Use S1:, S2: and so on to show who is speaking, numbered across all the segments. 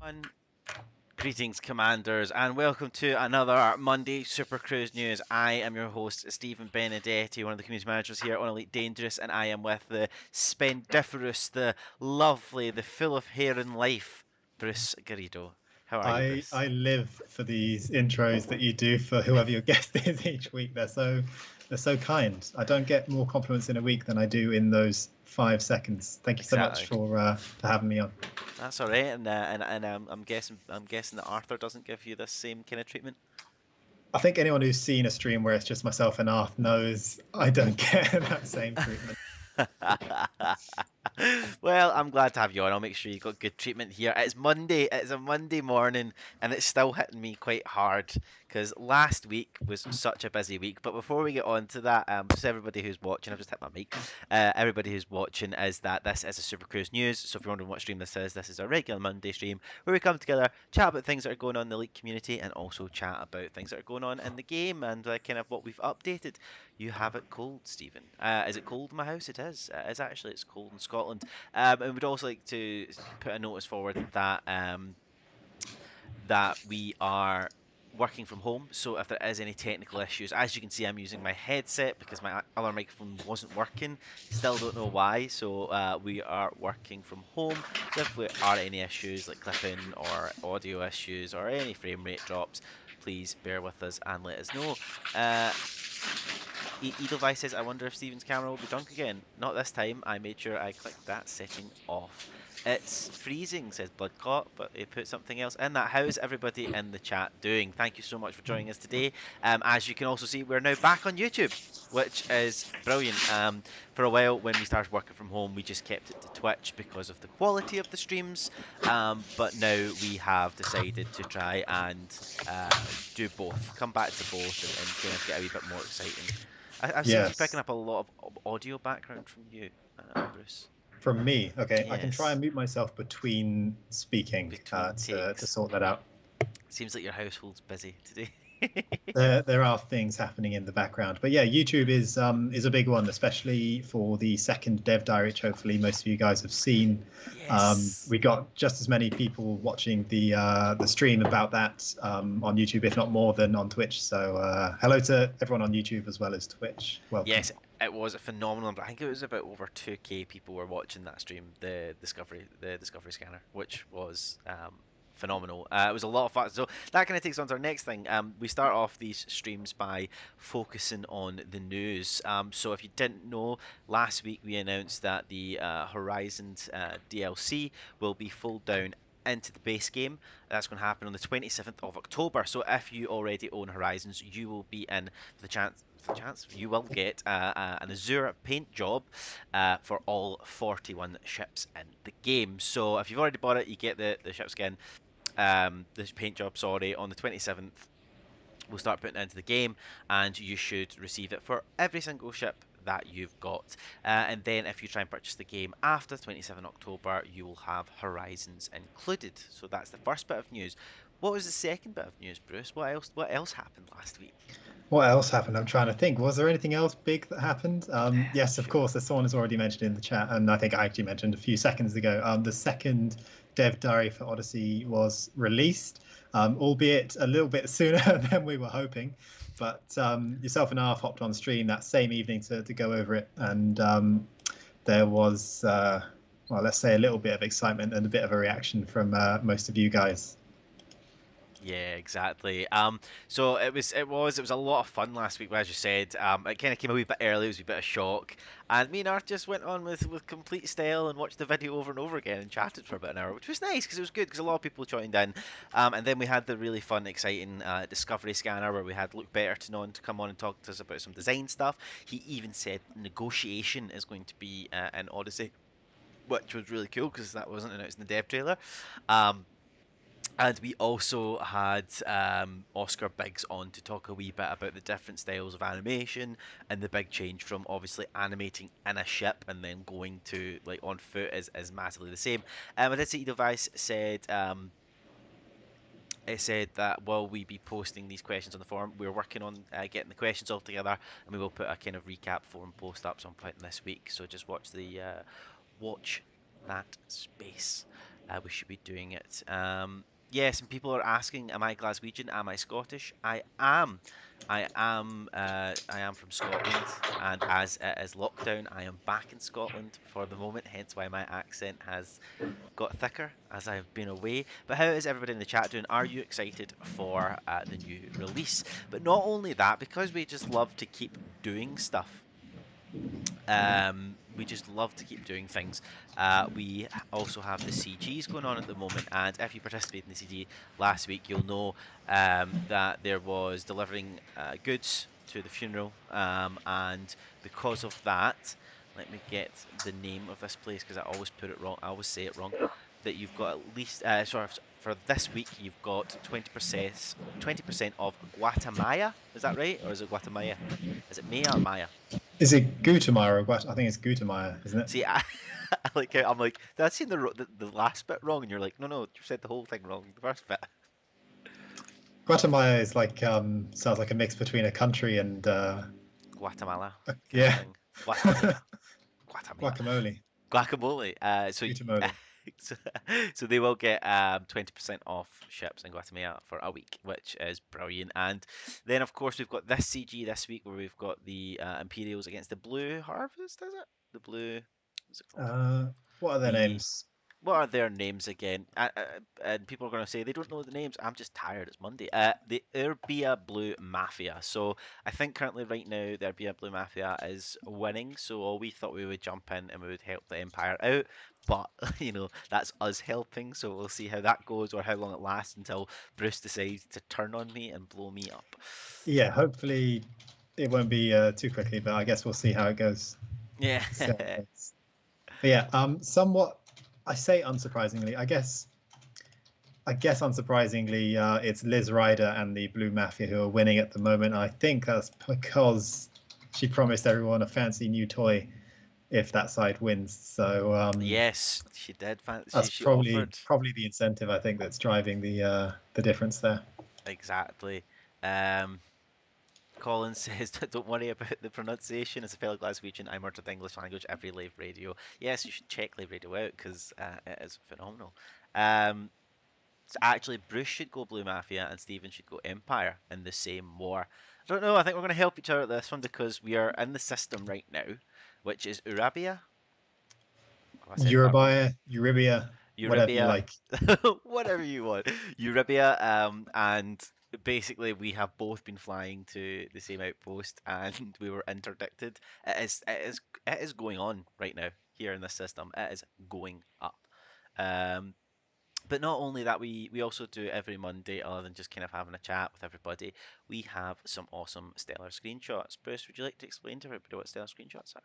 S1: everyone. Greetings, commanders, and welcome to another Monday Supercruise News. I am your host, Stephen Benedetti, one of the community managers here on Elite Dangerous, and I am with the spendiferous, the lovely, the full of hair and life, Bruce Garrido. How are you, Bruce?
S2: I live for these intros that you do for whoever your guest is each week. They're so kind. I don't get more compliments in a week than I do in those 5 seconds. Thank you so much
S1: Exactly.
S2: for having me on.
S1: That's all right, and I'm guessing that Arthur doesn't give you this same kind of treatment.
S2: I think anyone who's seen a stream where it's just myself and Arth knows I don't get that same treatment.
S1: Well, I'm glad to have you on. I'll make sure you got good treatment here. It's Monday. It's a Monday morning, and it's still hitting me quite hard because last week was such a busy week. But before we get on to that, just everybody who's watching, I've just hit my mic. Everybody who's watching is that this is a Super Cruise News. So if you're wondering what stream this is a regular Monday stream where we come together, chat about things that are going on in the Elite community, and also chat about things that are going on in the game and kind of what we've updated. You have it cold, Stephen. Is it cold in my house? It is. It is actually. It's cold in Scotland. And we'd also like to put a notice forward that we are working from home. So if there is any technical issues, as you can see, I'm using my headset because my other microphone wasn't working. Still don't know why. So we are working from home. So if there are any issues like clipping or audio issues or any frame rate drops, please bear with us and let us know. Edelweiss says, I wonder if Steven's camera will be drunk again. Not this time. I made sure I clicked that setting off. It's freezing, says Bloodclot, but he put something else in that. How's everybody in the chat doing? Thank you so much for joining us today. As you can also see, we're now back on YouTube, which is brilliant. For a while, when we started working from home, we just kept it to Twitch because of the quality of the streams. But now we have decided to try and do both, come back to both, and kind of get a wee bit more exciting. I seem to be picking
S2: Yes,
S1: up a lot of audio background from you, Bruce.
S2: from me. Okay, I can try
S1: Yes,
S2: and mute myself between speaking
S1: between
S2: to
S1: takes.
S2: sort that out.
S1: Seems like your household's busy today.
S2: There are things happening in the background, but yeah, YouTube is a big one, especially for the second dev diary, which hopefully most of you guys have seen.
S1: Yes.
S2: We got just as many people watching the stream about that on YouTube, if not more than on Twitch. So hello to everyone on YouTube as well as Twitch. Welcome.
S1: Yes, it was a phenomenal number. I think it was about over 2K people were watching that stream, the Discovery Scanner, which was phenomenal. It was a lot of fun. So that kind of takes on to our next thing. We start off these streams by focusing on the news. So if you didn't know, last week we announced that the Horizons DLC will be folded down into the base game. That's going to happen on the 27th of October. So if you already own Horizons, you will be in for the chance you will get an Azure paint job for all 41 ships in the game. So if you've already bought it, you get the ship skin, the paint job, sorry, on the 27th. We'll start putting it into the game, and you should receive it for every single ship that you've got. And then if you try and purchase the game after 27 October, you will have Horizons included. So that's the first bit of news. What was the second bit of news, Bruce? What else happened last week?
S2: What else happened? I'm trying to think. Was there anything else big that happened? Yes, of
S1: Sure.
S2: course. As someone has already mentioned in the chat, and I think I actually mentioned a few seconds ago, the second dev diary for Odyssey was released, albeit a little bit sooner than we were hoping. But yourself and I hopped on stream that same evening to go over it, and there was, well, let's say a little bit of excitement and a bit of a reaction from most of you guys.
S1: Yeah, exactly. So it was a lot of fun last week, as you said. It kind of came a wee bit early, it was a bit of shock, and me and Art just went on with complete style and watched the video over and over again and chatted for about an hour, which was nice because it was good because a lot of people joined in. And then we had the really fun, exciting Discovery Scanner where we had Luke Betterton on to come on and talk to us about some design stuff. He even said negotiation is going to be in Odyssey, which was really cool because that wasn't announced in the dev trailer. Um, and we also had Oscar Biggs on to talk a wee bit about the different styles of animation and the big change from obviously animating in a ship and then going to like on foot is massively the same. I did see Device said it said that while we be posting these questions on the forum, we're working on getting the questions all together, and we will put a kind of recap forum post up some point this week. So just watch that space. we should be doing it. Yes, and people are asking, am I Glaswegian? Am I Scottish? I am. I am from Scotland, and as it is lockdown, I am back in Scotland for the moment. Hence why my accent has got thicker as I've been away. But how is everybody in the chat doing? Are you excited for the new release? But not only that, because we just love to keep doing stuff. We just love to keep doing things. We also have the CGs going on at the moment, and if you participated in the CG last week, you'll know that there was delivering goods to the funeral, and because of that, let me get the name of this place because I always put it wrong. I always say it wrong. That you've got at least sorry for this week, you've got 20% off Guatemala. Is that right, or is it Guatemala? Is it Maya or Maya?
S2: Is it Gutemeyer or I think it's Gutemeyer, isn't it?
S1: See, I'm like, did I see the last bit wrong? And you're like, no, no, you said the whole thing wrong. The first bit.
S2: Guatemala is like sounds like a mix between a country and
S1: Guatemala kind of
S2: yeah,
S1: thing. Guatemala. Guatemala.
S2: guacamole,
S1: Guacamole.
S2: guacamole.
S1: So, so they will get 20% off ships in Guatemala for a week, which is brilliant. And then, of course, we've got this CG this week where we've got the Imperials against the Blue Harvest, is it? The Blue, what's it called?
S2: Uh, what are their
S1: The
S2: names?
S1: What are their names again? And people are going to say they don't know the names. I'm just tired. It's Monday. The Urbia Blue Mafia. So I think currently right now the Urbia Blue Mafia is winning. So we thought we would jump in and we would help the Empire out. But that's us helping. So we'll see how that goes or how long it lasts until Bruce decides to turn on me and blow me up.
S2: Yeah, hopefully it won't be too quickly, but I guess we'll see how it goes.
S1: Yeah.
S2: See how it goes. But yeah, somewhat. I say unsurprisingly. I guess unsurprisingly, it's Liz Ryder and the Blue Mafia who are winning at the moment. I think that's because she promised everyone a fancy new toy if that side wins. So
S1: Yes, she did.
S2: that's
S1: She
S2: probably
S1: offered.
S2: probably the incentive I think that's driving the difference there.
S1: Exactly. Um, Colin says, "Don't worry about the pronunciation. As a fellow Glaswegian, I murdered the English language every live radio. Yes, you should check live radio out because it is phenomenal. Um, actually, Bruce should go Blue Mafia and Steven should go Empire in the same war. I don't know. I think we're going to help each other at this one because we are in the system right now, which is Urabia. Have I said that wrong?
S2: Euribia, whatever you
S1: Euribia,
S2: like.
S1: whatever you want. Euribia, and basically we have both been flying to the same outpost, and we were interdicted. It is going on right now here in this system. It is going up. Um, but not only that, we also do every Monday, other than just kind of having a chat with everybody. We have some awesome stellar screenshots. Bruce, would you like to explain to everybody what stellar screenshots are?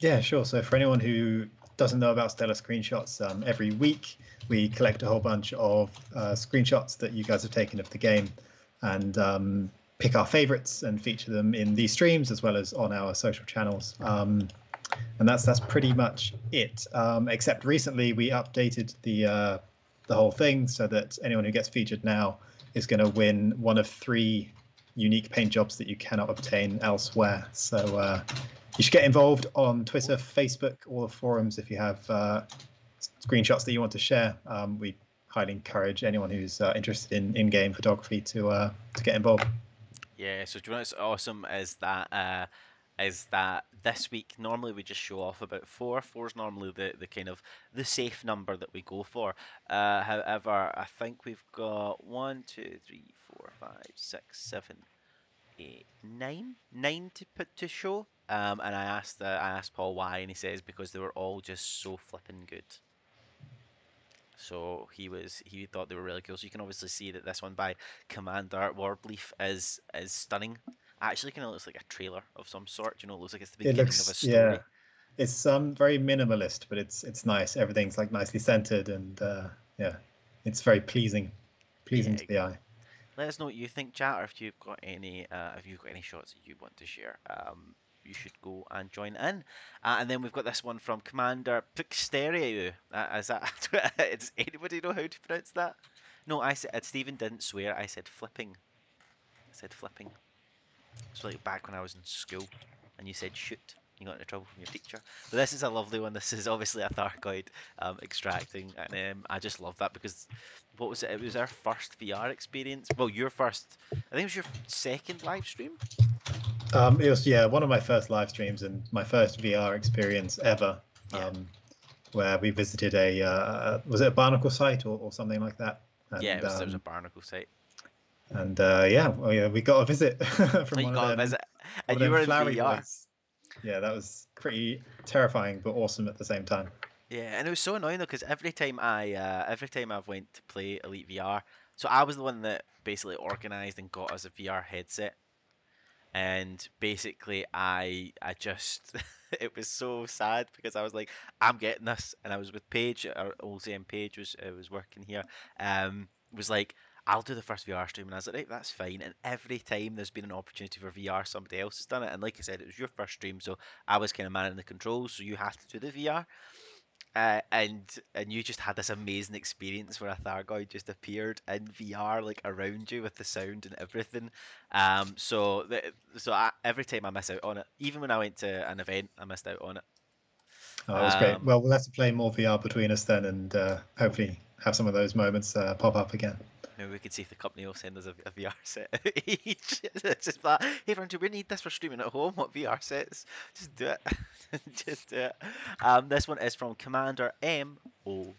S2: Yeah, sure. So for anyone who doesn't know about Stellar Screenshots, every week we collect a whole bunch of screenshots that you guys have taken of the game and pick our favorites and feature them in these streams as well as on our social channels. And that's pretty much it. Except recently we updated the whole thing so that anyone who gets featured now is going to win one of 3 unique paint jobs that you cannot obtain elsewhere. So you should get involved on Twitter, Facebook, all the forums if you have screenshots that you want to share. We highly encourage anyone who's interested in in-game photography to get involved.
S1: Yeah, so do you know what's awesome is that this week normally we just show off about four. Four is normally the kind of the safe number that we go for. However, I think we've got one, two, three, four, five, six, seven, eight, nine to put to show. And I asked Paul why, and he says because they were all just so flipping good. So he thought they were really cool. So you can obviously see that this one by Commander Warbleaf is stunning. Actually, kind of looks like a trailer of some sort. You know, it looks like it's the
S2: It
S1: beginning of a
S2: looks, yeah,
S1: story.
S2: it's very minimalist, but it's nice. Everything's like nicely centered and yeah, it's very pleasing
S1: Yeah.
S2: to the eye.
S1: Let us know what you think, chat, or if you've got any shots that you want to share. You should go and join in. And then we've got this one from Commander Pixterio. Is that? Does anybody know how to pronounce that? No, I said Stephen didn't swear. I said flipping. I said flipping. So like back when I was in school, and you said shoot. You got into trouble from your teacher. But this is a lovely one. This is obviously a Thargoid extracting, and I just love that because what was it? It was our first VR experience. Well, your first. I think it was your second live stream.
S2: It was, yeah, one of my first live streams and my first VR experience ever,
S1: Yeah,
S2: where we visited a was it a barnacle site or something like that,
S1: yeah.
S2: and
S1: There was a barnacle site.
S2: yeah, we got a visit
S1: Oh,
S2: from
S1: you got a visit,
S2: one of
S1: and you
S2: them
S1: were in
S2: flowery
S1: VR.
S2: boys. Yeah, that was pretty terrifying but awesome at the same time.
S1: Yeah, and it was so annoying though because every time I've went to play Elite VR, so I was the one that basically organized and got us a VR headset, and basically I just it was so sad because I was like, I'm getting this, and I was with Paige, our old CM Paige was working here, was like, I'll do the first VR stream, and I was like, right, that's fine. And every time there's been an opportunity for VR, somebody else has done it, and like I said, it was your first stream, so I was kind of manning the controls, so you have to do the VR. And you just had this amazing experience where a Thargoid just appeared in VR, like around you with the sound and everything. Every time I miss out on it, even when I went to an event, I missed out on it.
S2: Oh, it was great.
S1: Um,
S2: Well, we'll have to play more VR between us then, and hopefully have some of those moments pop up again.
S1: Maybe we could see if the company will send us a VR set each. It's just that, hey, friend, do we need this for streaming at home? What VR sets? Just do it. Just do it. This one is from Commander MOTOR,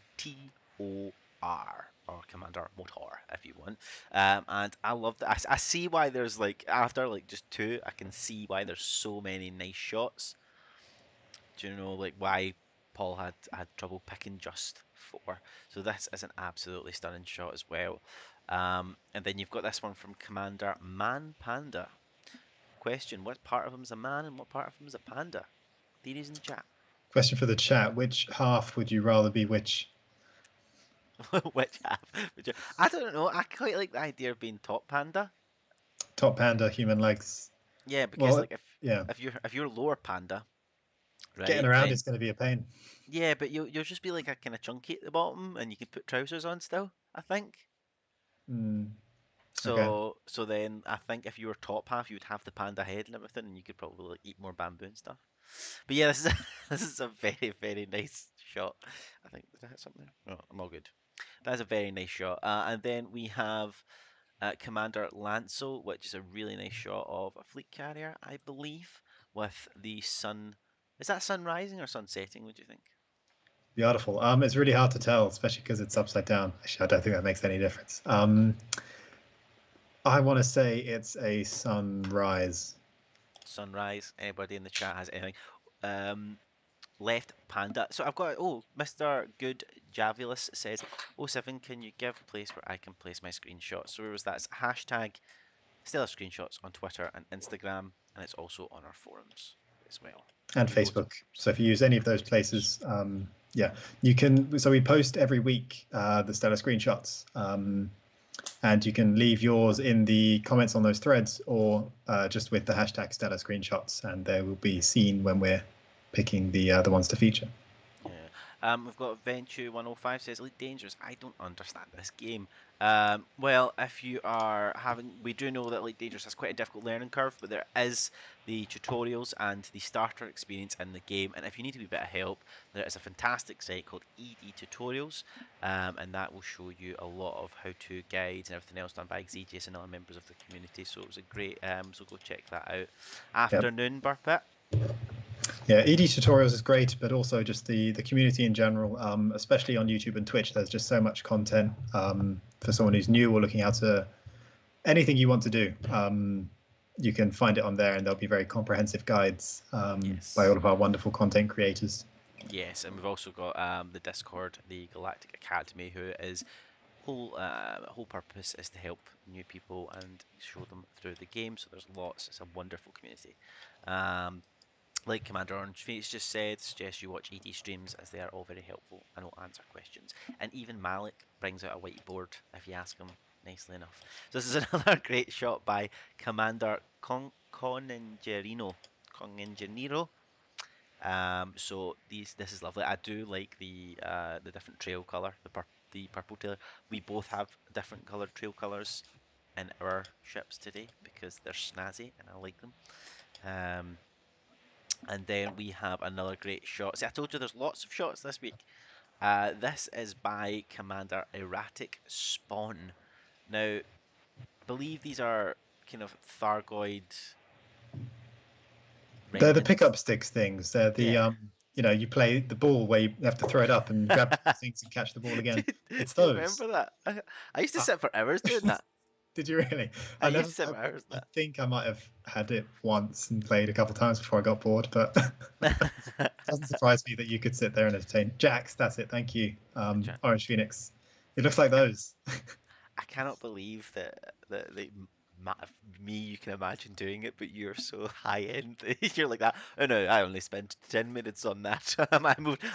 S1: or Commander Motor, if you want. And I love that. I see why there's like, after like just two, I can see why there's so many nice shots. Do you know like why Paul had trouble picking just four? So this is an absolutely stunning shot as well. And then you've got this one from Commander Man Panda. Question: what part of him is a man and what part of him is a panda? Theories in the chat.
S2: Question for the chat: which half would you rather be which?
S1: Which half? I don't know. I quite like the idea of being top panda.
S2: Top panda, human legs.
S1: Yeah, because
S2: Well,
S1: like
S2: yeah,
S1: if you're lower panda,
S2: getting
S1: right?
S2: around
S1: Then
S2: is going to be a pain.
S1: yeah, but you'll just be like a kind of chunky at the bottom, and you can put trousers on still. I think.
S2: Mm, okay.
S1: So then I think if you were top half, you would have the panda head and everything, and you could probably like, eat more bamboo and stuff. But yeah, this is this is a very nice shot. I think did I hit something? No, I'm all good. That's a very nice shot. And then we have Commander Lanzo, which is a really nice shot of a fleet carrier, I believe, with the sun. Is that sun rising or sun setting? What do you think?
S2: Beautiful. It's really hard to tell, especially because it's upside down. Actually, I don't think that makes any difference. I want to say it's a sunrise.
S1: Sunrise. Anybody in the chat has anything? Um, Left panda. So I've got, oh, Mr. Good Javulus says, "Oh seven, can you give a place where I can place my screenshots?" So where was that? It's hashtag Stellar Screenshots on Twitter and Instagram, and it's also on our forums as well.
S2: And
S1: Loads of
S2: Facebook. So if you use any of
S1: Facebook
S2: those
S1: forums.
S2: places, yeah, you can. So we post every week the stellar screenshots, and you can leave yours in the comments on those threads, or just with the hashtag stellar screenshots, and they will be seen when we're picking the ones to feature.
S1: Yeah. We've got Venture105 says Elite Dangerous. I don't understand this game. Well, if you are having, we do know that Elite Dangerous has quite a difficult learning curve, but there is the tutorials and the starter experience in the game. And if you need a wee bit of help, there is a fantastic site called ED Tutorials, and that will show you a lot of how-to guides and everything else done by XEGS and other members of the community. So it was a great. So go check that out.
S2: Yeah,
S1: Afternoon, Burpit.
S2: yeah. ED tutorials is great, but also just the community in general, especially on YouTube and Twitch. There's just so much content for someone who's new or looking how to anything you want to do. You can find it on there, and there'll be very comprehensive guides by all
S1: Yes.
S2: of our wonderful content creators.
S1: Yes, and we've also got the Discord, the Galactic Academy, who is whole purpose is to help new people and show them through the game. So there's lots. It's a wonderful community. Um, like Commander Orange Face just said, suggest you watch ED streams as they are all very helpful and will answer questions. And even Malik brings out a whiteboard if you ask him nicely enough. So this is another great shot by Commander Conengerino. Conengerino. So this is lovely. I do like the different trail color, the purple tail. We both have different colored trail colors in our ships today because they're snazzy and I like them. Um, And then we have another great shot. See, I told you there's lots of shots this week. This is by Commander Erratic Spawn. Now, I believe these are kind of Thargoid
S2: They're the
S1: remnants.
S2: pickup sticks things. They're the
S1: Yeah.
S2: you play the ball where you have to throw it up and grab things and catch the ball
S1: Do,
S2: again.
S1: do
S2: It's
S1: you
S2: those.
S1: remember that? I used to
S2: Uh,
S1: sit for hours doing that.
S2: did you really?
S1: I used to sit for hours
S2: I
S1: doing
S2: think I might have had it once and played a couple of times before I got bored, but
S1: that.
S2: doesn't surprise me that you could sit there and entertain. Jax, that's it. Thank you. Orange Phoenix. It looks like those.
S1: I cannot believe that ma- me you can imagine doing it, but you're so high end. You're like that. Oh no, I only spent 10 minutes on that.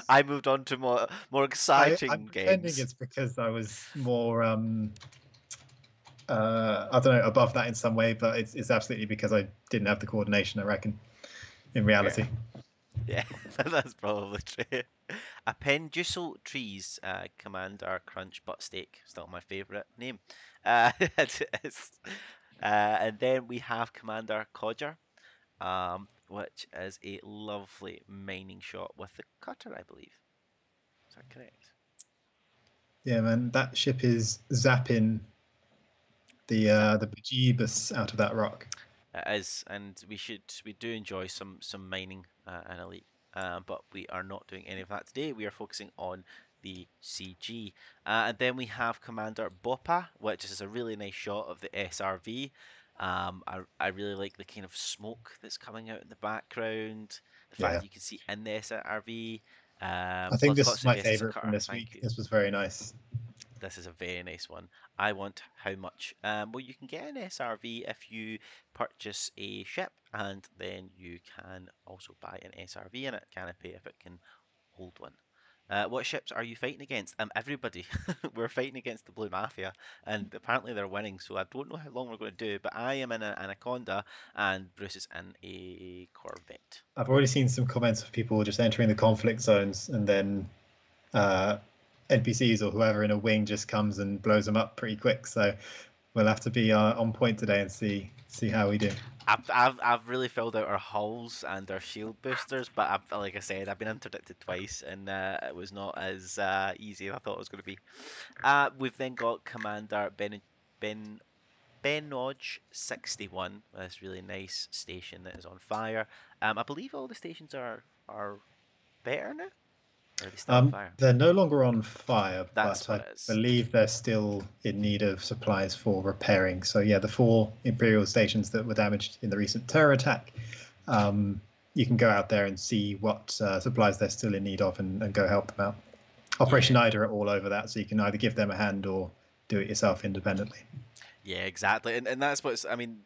S1: I moved on to more
S2: I'm
S1: exciting
S2: pretending
S1: games.
S2: it's because I was more I don't know, above that in some way, but it's absolutely because I didn't have the coordination, I reckon, in
S1: Yeah,
S2: reality.
S1: yeah, that's probably true. Appendusal trees, Commander Crunch Butt Steak, still my favourite name. It is. And then we have Commander Codger, which is a lovely mining shot with the cutter, I believe. Is that correct?
S2: Yeah, man, that ship is zapping
S1: Zap.
S2: the bejeebus out of that rock.
S1: It is, and we do enjoy some mining in Elite, but we are not doing any of that today. We are focusing on the CG, and then we have Commander Bopa, which is a really nice shot of the SRV. I really like the kind of smoke that's coming out in the background. The fact
S2: Yeah,
S1: that you can see in the SRV.
S2: I think
S1: Plus,
S2: this is my
S1: Gotsugi, as a
S2: favorite from
S1: cutter.
S2: this
S1: Thank
S2: week.
S1: you.
S2: This was very nice.
S1: This is a very nice one. I want how much? Well, you can get an SRV if you purchase a ship, and then you can also buy an SRV in it, canopy, if it can hold one. What ships are you fighting against? Everybody. We're fighting against the Blue Mafia, and apparently they're winning. So I don't know how long we're going to do, but I am in an Anaconda, and Bruce is in a Corvette.
S2: I've already seen some comments of people just entering the conflict zones and then uh, NPCs or whoever in a wing just comes and blows them up pretty quick. So we'll have to be on point today and see how we do.
S1: I've really filled out our hulls and our shield boosters, but like I said, I've been interdicted twice, and it was not as easy as I thought it was going to be. We've then got Commander Ben Benoj 61, this really nice station that is on fire. I believe all the stations are better now, or are they still on fire?
S2: They're no longer on fire,
S1: That's
S2: but
S1: what
S2: I
S1: it is.
S2: believe they're still in need of supplies for repairing. So yeah, the four Imperial stations that were damaged in the recent terror attack, um, you can go out there and see what supplies they're still in need of and go help them out. Operation
S1: Yeah,
S2: Ida are all over that, so you can either give them a hand or do it yourself independently.
S1: yeah, exactly, and that's what's. I mean,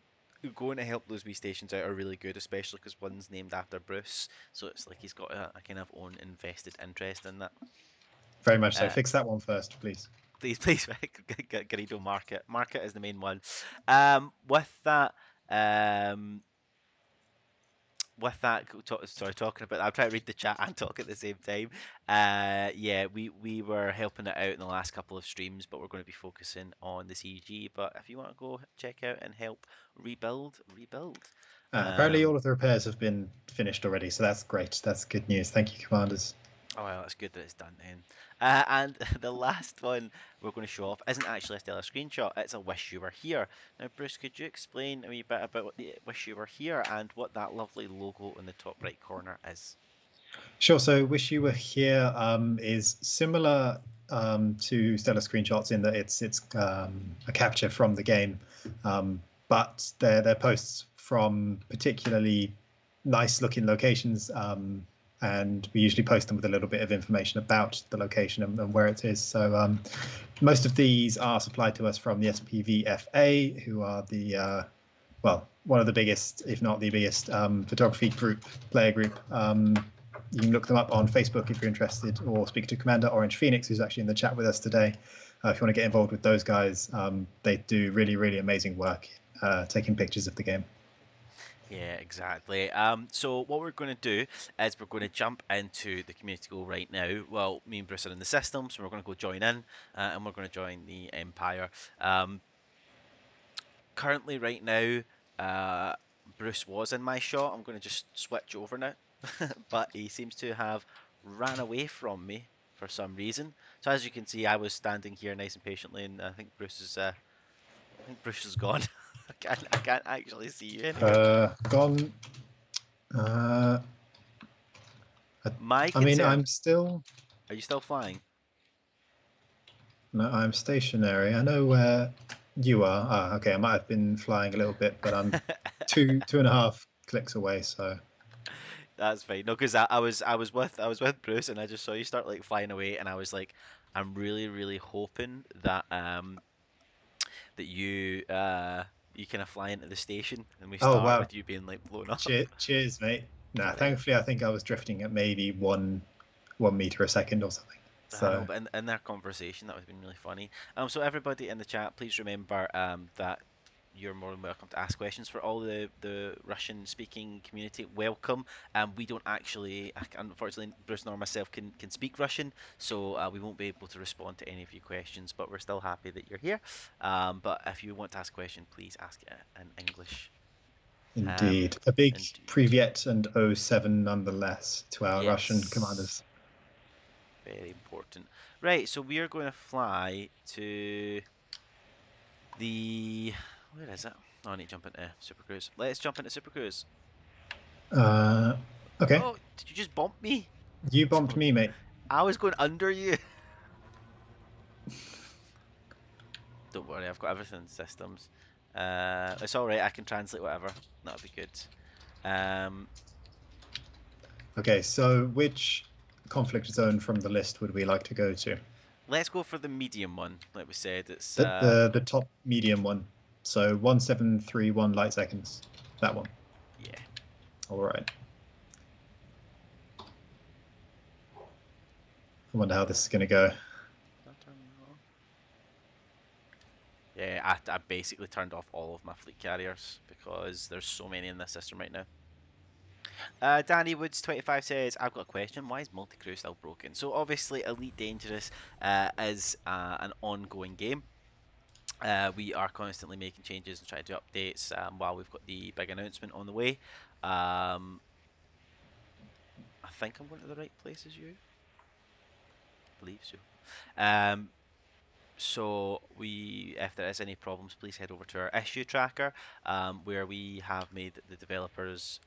S1: going to help those wee stations out are really good, especially because one's named after Bruce, so it's like he's got a kind of own invested interest in that.
S2: Very much so.
S1: Uh,
S2: Fix that one first, please.
S1: please, Garrido Market. Market is the main one. With that, um, sorry, talking about. I'm trying to read the chat and talk at the same time. Yeah, we were helping it out in the last couple of streams, but we're going to be focusing on the CG. But if you want to go check out and help rebuild.
S2: Apparently, all
S1: Um,
S2: of the repairs have been finished already, so that's great. That's good news. Thank you, commanders.
S1: Oh well, it's good that it's done then. And the last one we're going to show off isn't actually a stellar screenshot, it's a wish you were here. Now, Bruce, could you explain a wee bit about what the wish you were here and what that lovely logo in the top right corner is?
S2: Sure. So, Wish You Were Here is similar to Stellar Screenshots in that it's a capture from the game, but they're posts from particularly nice looking locations, and we usually post them with a little bit of information about the location and where it is. So, most of these are supplied to us from the SPVFA, who are the well, one of the biggest, if not the biggest, photography group, player group. You can look them up on Facebook if you're interested, or speak to Commander Orange Phoenix, who's actually in the chat with us today. If you want to get involved with those guys, they do really, really amazing work taking pictures of the game.
S1: Yeah, exactly. So what we're going to do is we're going to jump into the community goal right now. Well, me and Bruce are in the system, so we're going to go join in, and we're going to join the Empire. Um, Currently, right now, uh, Bruce was in my shot. I'm going to just switch over now. but he seems to have ran away from me for some reason. So as you can see, I was standing here nice and patiently, and I think Bruce is gone. I can't actually see you anymore.
S2: Gone. Uh, I,
S1: My
S2: I mean,
S1: concern,
S2: I'm still.
S1: are you still flying?
S2: No, I'm stationary. I know where you are. Ah, okay. I might have been flying a little bit, but I'm two and a half clicks away. So,
S1: That's fine. No, because I was with Bruce, and I just saw you start like flying away, and I was like, I'm really hoping that that you kind of fly into the station, and we
S2: oh
S1: start
S2: wow.
S1: with you being like blown up.
S2: Cheers, mate. Nah,
S1: Right.
S2: thankfully, I think I was drifting at maybe 1 meter a second or something.
S1: I know,
S2: So,
S1: but in their conversation, that would have been really funny. So everybody in the chat, please remember that you're more than welcome to ask questions for all the Russian speaking community. Welcome. We don't actually, unfortunately, Bruce nor myself can speak Russian, so we won't be able to respond to any of your questions. But we're still happy that you're here. But if you want to ask a question, please ask it in English. Um,
S2: indeed, a big
S1: Indeed.
S2: Privyet and O7 nonetheless to our Russian
S1: Yes.
S2: commanders.
S1: Very important. Right, so we are going to fly to the. Where is it? Oh, I need to jump into Supercruise. Let's jump into Supercruise.
S2: Uh, okay,
S1: Oh, did you just bump me?
S2: you bumped me, mate.
S1: I was going under you. Don't worry, I've got everything in systems. It's all right. I can translate whatever. That'll be good. Um,
S2: Okay, so which conflict zone from the list would we like to go to?
S1: let's go for the medium one. Like we said, it's
S2: The top medium one. So 1731 light seconds. That one.
S1: yeah.
S2: All right. I wonder how this is going to go.
S1: Did I turn that on? Yeah, I basically turned off all of my fleet carriers because there's so many in this system right now. Danny Woods 25 says, I've got a question. Why is Multicrew still broken? So obviously, Elite Dangerous is an ongoing game. We are constantly making changes and trying to do updates while we've got the big announcement on the way. Um, I think I'm going to the right place as you. I believe so. Um, So if there is any problems, please head over to our issue tracker, where we have made the developers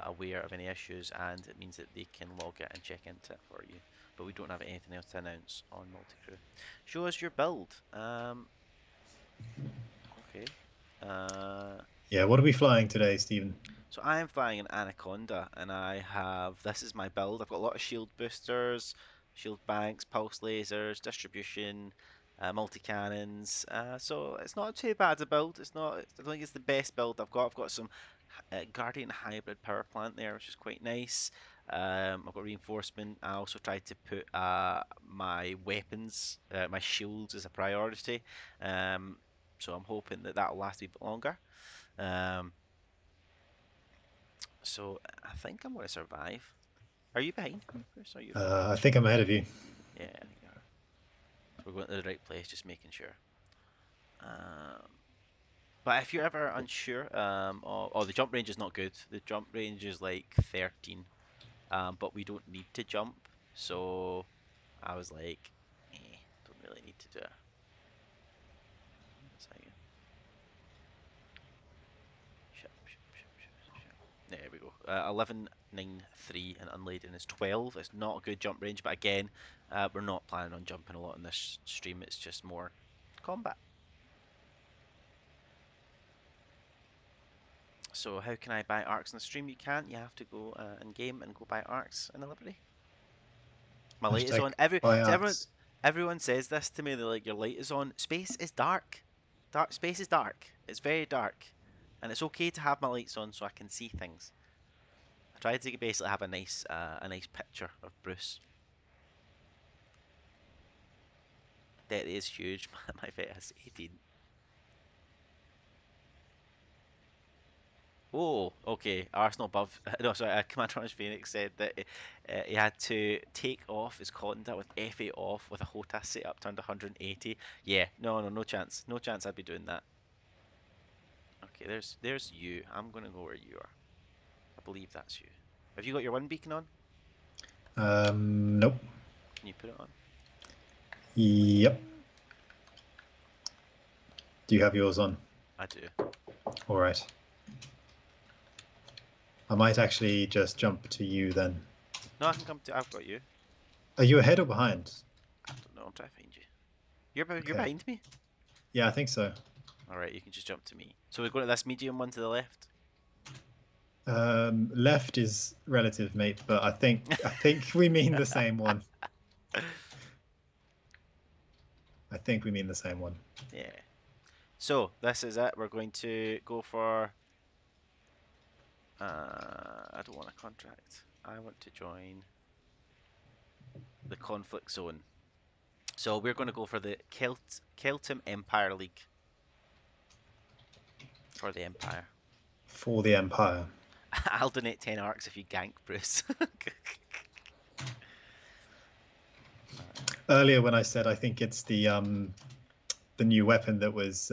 S1: aware of any issues, and it means that they can log it and check into it for you. But we don't have anything else to announce on Multicrew. Show us your build. Okay. Uh,
S2: Yeah, what are we flying today, Stephen?
S1: So I am flying an Anaconda, and I have this is my build. I've got a lot of shield boosters, shield banks, pulse lasers, distribution, multi cannons. So it's not too bad a build. It's not. I don't think it's the best build I've got. I've got some Guardian hybrid power plant there, which is quite nice. I've got reinforcement. I also tried to put my weapons, my shields as a priority. So I'm hoping that that'll last a bit longer. Um, so I think I'm going to survive. Are you behind me, Bruce? Are you front?
S2: I think I'm ahead of you.
S1: Yeah, I think you are. So we're going to the right place, just making sure. Um, but if you're ever unsure, the jump range is not good. The jump range is like 13, but we don't need to jump. So I was like, don't really need to do it. That's how you. Ship. There we go. 11.93 and unladen is 12. It's not a good jump range, but again, we're not planning on jumping a lot in this stream. It's just more combat. So how can I buy arcs in the stream? You can't. You have to go in game and go buy arcs in the Liberty. My light is
S2: Hashtag
S1: on.
S2: buyouts.
S1: Everyone says this to me. They're like, your light is on. Space is dark. Dark space is dark. It's very dark, and it's okay to have my lights on so I can see things. I tried to basically have a nice picture of Bruce. That is huge. My vet has 18. Oh, okay. Arsenal above. No, sorry. Commander Orange Phoenix said that he had to take off his conda with FA off with a HOTAS setup turned 180. Yeah, no chance. No chance I'd be doing that. Okay, there's you. I'm gonna go where you are. I believe that's you. Have you got your wind beacon on?
S2: Nope.
S1: Can you put it on?
S2: Yep. Do you have yours on?
S1: I do.
S2: All right. I might actually just jump to you then.
S1: No, I can come to. I've got you.
S2: Are you ahead or behind?
S1: I don't know. I'm trying to find you. You're
S2: Okay.
S1: behind me.
S2: Yeah, I think so.
S1: All right, you can just jump to me. So we're going to this medium one to the left.
S2: Left is relative, mate, but I think we mean the same one. I think we mean the same one.
S1: Yeah. So this is it. We're going to go for. I don't want a contract. I want to join the conflict zone. So we're going to go for the Keltim Empire League for the Empire.
S2: For the Empire.
S1: I'll donate 10 arcs if you gank Bruce.
S2: Earlier, when I said I think it's the new weapon that was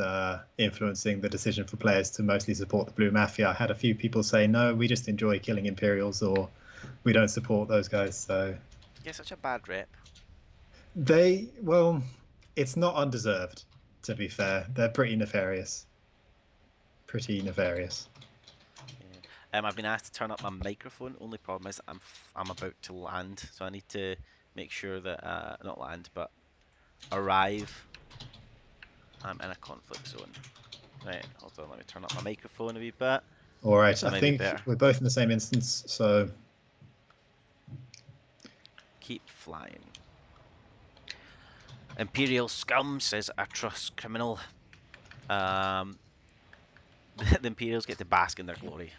S2: influencing the decision for players to mostly support the Blue Mafia, I had a few people say, no, we just enjoy killing Imperials, or we don't support those guys. So
S1: Get such a bad rep.
S2: well, it's not undeserved, to be fair. They're pretty nefarious. Pretty nefarious.
S1: Yeah. I've been asked to turn up my microphone. Only problem is I'm about to land, so I need to make sure that not land, but arrive. I'm in a conflict zone. Right, hold on. Let me turn up my microphone a wee bit.
S2: All right,
S1: That
S2: I
S1: may be
S2: think
S1: better.
S2: we're both in the same instance, so
S1: Keep flying. Imperial scum, says a trust criminal. The Imperials get to bask in their glory.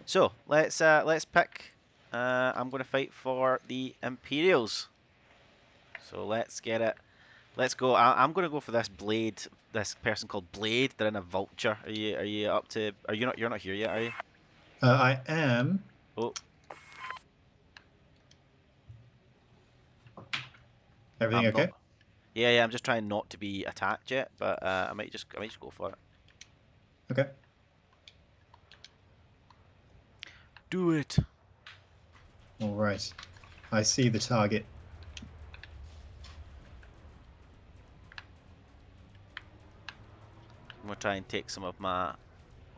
S1: So let's pick. I'm going to fight for the Imperials. So let's get it. Let's go. I'm going to go for this Blade. This person called Blade. They're in a vulture. Are you up to? Are you not? You're not here yet, are you?
S2: I am.
S1: Oh,
S2: Everything
S1: I'm not.
S2: okay?
S1: Yeah, yeah. I'm just trying not to be attacked yet, but I might just go for it.
S2: Okay.
S1: Do it.
S2: All right. I see the target.
S1: I'm gonna try and take some of my.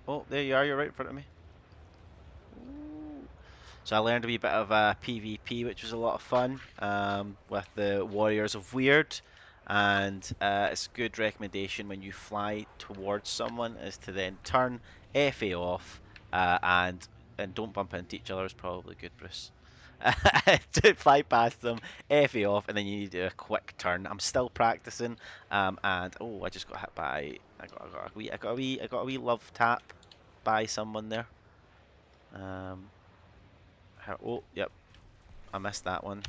S1: Oh, there you are. You're right in front of me. Ooh. So I learned a wee bit of PvP, which was a lot of fun with the Warriors of Weird. And it's a good recommendation when you fly towards someone is to then turn FA off and don't bump into each other is probably good, Bruce. To fly past them, FA off, and then you need to do a quick turn. I'm still practicing, and oh, I just got hit by. I got a wee love tap by someone there. Um, oh, yep, I missed that one.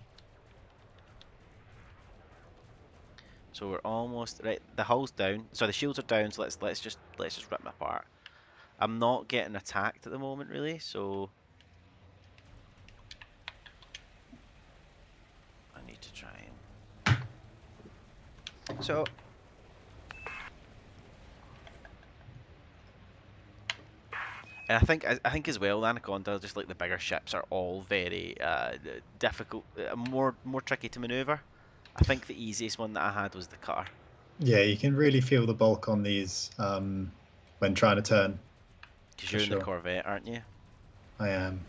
S1: So we're almost right. The hull's down. So the shields are down. So let's just rip them apart. I'm not getting attacked at the moment, really. So I need to try and. So and I think as well, Anaconda, just like the bigger ships, are all very difficult, more tricky to maneuver. I think the easiest one that I had was the cutter.
S2: Yeah, you can really feel the bulk on these when trying to turn,
S1: Because
S2: for
S1: you're in the
S2: sure.
S1: Corvette, aren't you?
S2: I am.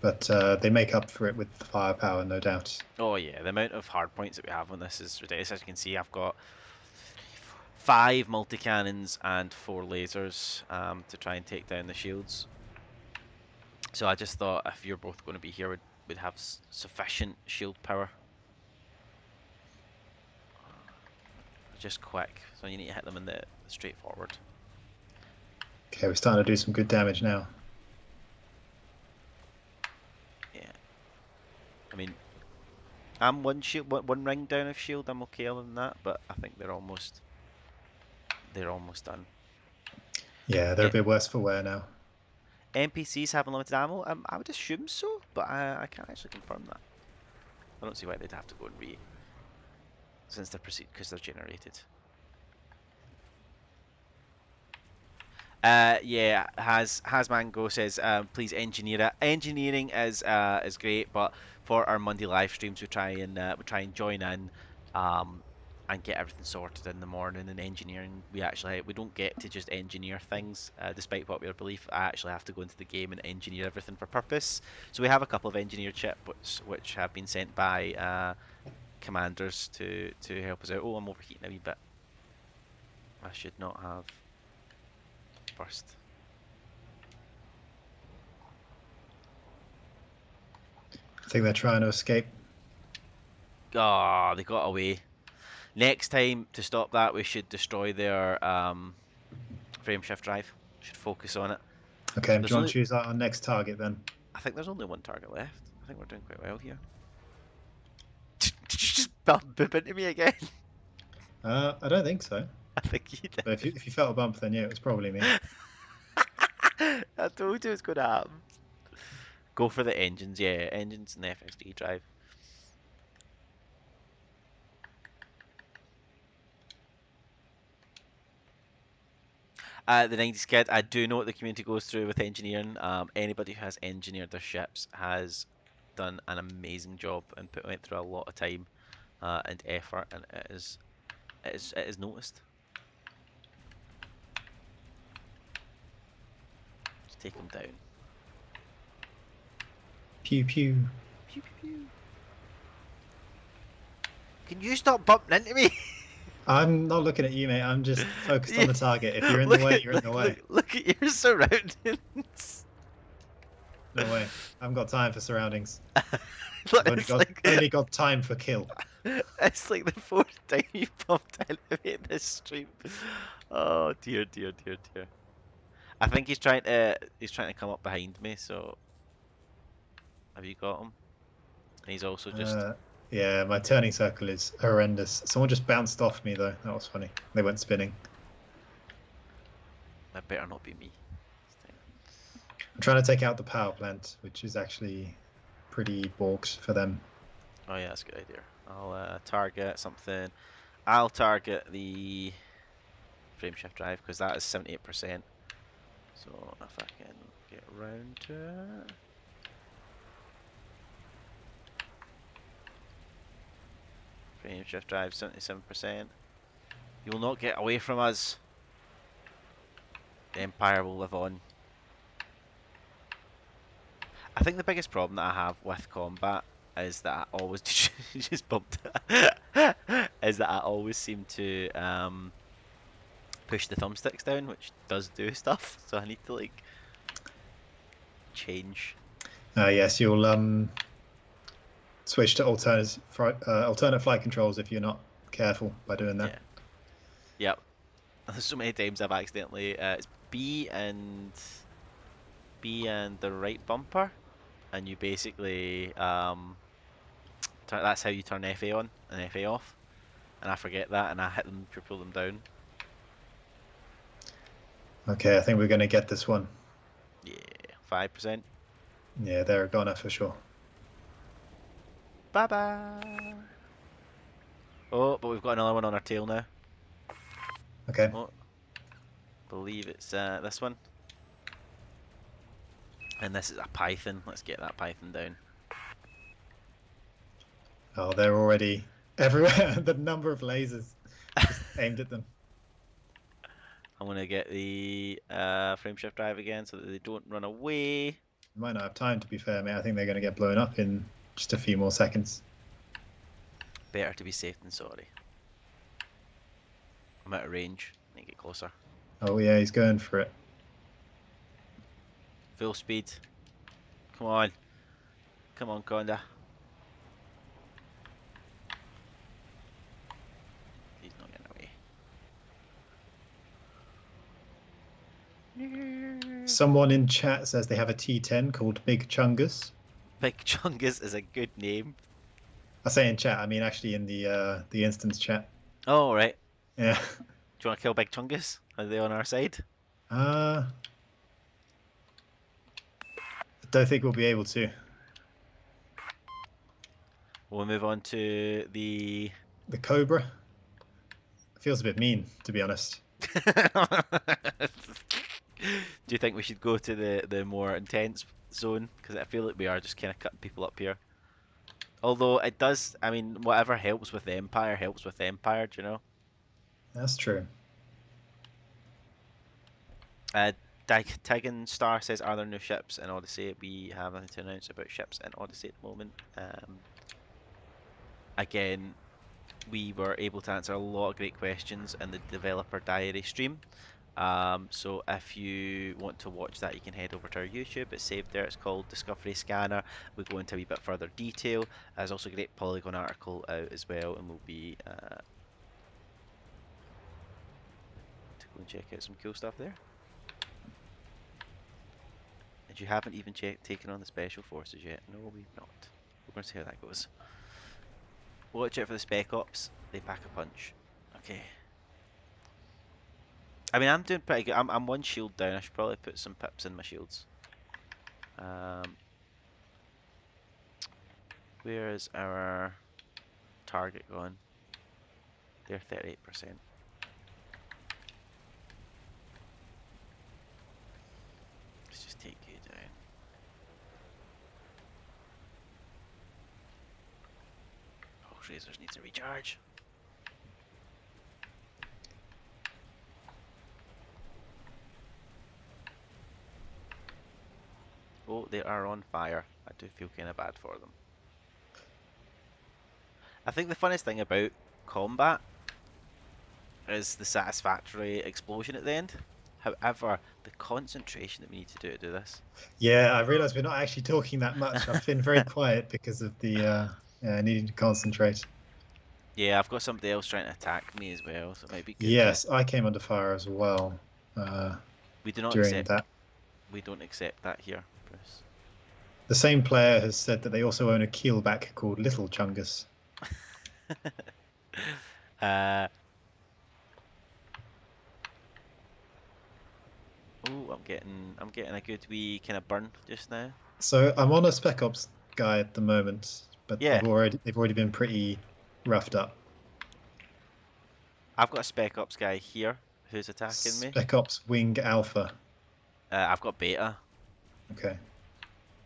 S2: But they make up for it with firepower, no doubt.
S1: Oh yeah, the amount of hard points that we have on this is ridiculous. As you can see, I've got 5 multi-cannons and 4 lasers to try and take down the shields. So I just thought if you're both going to be here, we'd have sufficient shield power. Just quick, so you need to hit them in the straightforward.
S2: Okay, we're starting to do some good damage now.
S1: Yeah, I mean, I'm one ring down of shield. I'm okay other than that, but I think they're almost done.
S2: Yeah, they're
S1: Yeah,
S2: a bit worse for wear now.
S1: NPCs have unlimited ammo. I would assume so, but I can't actually confirm that. I don't see why they'd have to go and since they're because they're generated. Yeah, has Mango says, please engineer it. Engineering is great, but for our Monday live streams, we try and join in, um, and get everything sorted in the morning. And engineering, we don't get to just engineer things, despite popular belief. I actually have to go into the game and engineer everything for purpose. So we have a couple of engineered ships which have been sent by commanders to help us out. Oh, I'm overheating a wee bit. I should not have burst.
S2: I think they're trying to escape.
S1: Ah, they got away. Next time, to stop that, we should destroy their frame shift drive. Should focus on it.
S2: Okay, do
S1: There's
S2: you want to
S1: only,
S2: choose our next target then?
S1: I think there's only one target left. I think we're doing quite well here. Did you just bump into me again?
S2: I don't think so.
S1: I think you
S2: But
S1: did.
S2: if you felt a bump, then yeah, it was probably me.
S1: I told you it's gonna happen. Go for the engines, yeah, engines and the FSD drive. The 90s kid, I do know what the community goes through with engineering. Anybody who has engineered their ships has done an amazing job and went through a lot of time and effort, and it is noticed. Just take them down.
S2: Pew pew.
S1: Pew, pew, pew. Can you stop bumping into me?
S2: I'm not looking at you, mate. I'm just focused on
S1: Yeah.
S2: the target. If you're in the
S1: Look
S2: way,
S1: at
S2: you're in the way.
S1: look at your surroundings.
S2: No way. I haven't got time for surroundings.
S1: Look,
S2: I've only got time for kill.
S1: it's like the fourth time you bumped into me in this stream. Oh dear, dear, dear, dear. I think he's trying to come up behind me. So have you got him? And he's also just.
S2: Yeah, my turning circle is horrendous. Someone just bounced off me though. That was funny. They went spinning.
S1: That better not be me.
S2: I'm trying to take out the power plant, which is actually pretty borked for them.
S1: Oh yeah, that's a good idea. I'll target something. I'll target the frame shift drive because that is 78%. So if I can get around to it. Frame shift drive 77%. You will not get away from us. The Empire will live on. I think the biggest problem that I have with combat is that I always just bumped. Is that I always seem to push the thumbsticks down, which does do stuff. So I need to like change.
S2: Yes, you'll switch to alternate flight controls if you're not careful by doing that.
S1: Yeah. Yep. There's so many times I've accidentally it's B and the right bumper, and you basically that's how you turn FA on and FA off, and I forget that and I hit them to pull them down.
S2: Okay, I think we're going to get this one.
S1: Yeah, 5%.
S2: Yeah, they're a goner for sure.
S1: Bye bye. Oh, but we've got another one on our tail now.
S2: Okay.
S1: Oh, believe it's this one. And this is a python. Let's get that python down.
S2: Oh, they're already everywhere. The number of lasers just aimed at them.
S1: I'm gonna get the frame shift drive again so that they don't run away.
S2: They might not have time, to be fair, mate. I think they're going to get blown up in just a few more seconds.
S1: Better to be safe than sorry. I'm out of range. I need to get closer.
S2: Oh yeah, he's going for it.
S1: Full speed. Come on. Come on, Conda. He's not getting away.
S2: Someone in chat says they have a T10 called Big Chungus.
S1: Big Chungus is a good name.
S2: I say in chat, I mean actually in the instance chat.
S1: Oh, right.
S2: Yeah.
S1: Do you want to kill Big Chungus? Are they on our side?
S2: I don't think we'll be able to.
S1: We'll move on to the
S2: Cobra. It feels a bit mean, to be honest.
S1: Do you think we should go to the more intense zone? Because I feel like we are just kind of cutting people up here. Although it does, I mean, whatever helps with Empire helps with Empire. Do you know?
S2: That's true.
S1: Uh, Tigan Star says, "Are there new ships in Odyssey?" We have nothing to announce about ships in Odyssey at the moment. Again, we were able to answer a lot of great questions in the developer diary stream. So if you want to watch that, you can head over to our YouTube. It's saved there. It's called Discovery Scanner. We go into a wee bit further detail. There's also a great Polygon article out as well, and we'll be to go and check out some cool stuff there. And you haven't even taken on the Special Forces yet. No, we've not. We're going to see how that goes. Watch out for the Spec Ops. They pack a punch. Okay. I mean, I'm doing pretty good. I'm one shield down. I should probably put some pips in my shields. Where is our target going? They're 38%. Let's just take you down. Oh, Razors needs a recharge. Oh, they are on fire. I do feel kind of bad for them. I think the funnest thing about combat is the satisfactory explosion at the end. However, the concentration that we need to do this.
S2: Yeah, I realise we're not actually talking that much. I've been very quiet because of the needing to concentrate.
S1: Yeah, I've got somebody else trying to attack me as well, so it might be good to.
S2: Yes, I came under fire as well
S1: We do not
S2: during
S1: accept.
S2: that.
S1: We don't accept that here, Bruce.
S2: The same player has said that they also own a keelback called Little Chungus.
S1: uh, oh, I'm getting a good wee kind of burn just now.
S2: So I'm on a Spec Ops guy at the moment, but
S1: Yeah,
S2: they've already been pretty roughed up.
S1: I've got a Spec Ops guy here who's attacking me.
S2: Spec Ops Wing Alpha.
S1: I've got Beta.
S2: Okay.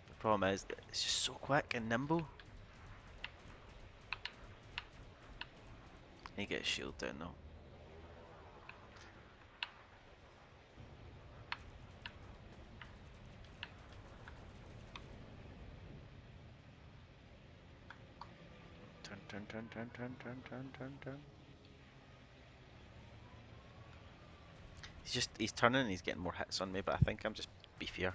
S1: The problem is it's just so quick and nimble. Need to get his shield down though. Turn. He's turning and he's getting more hits on me, but I think I'm just beefier.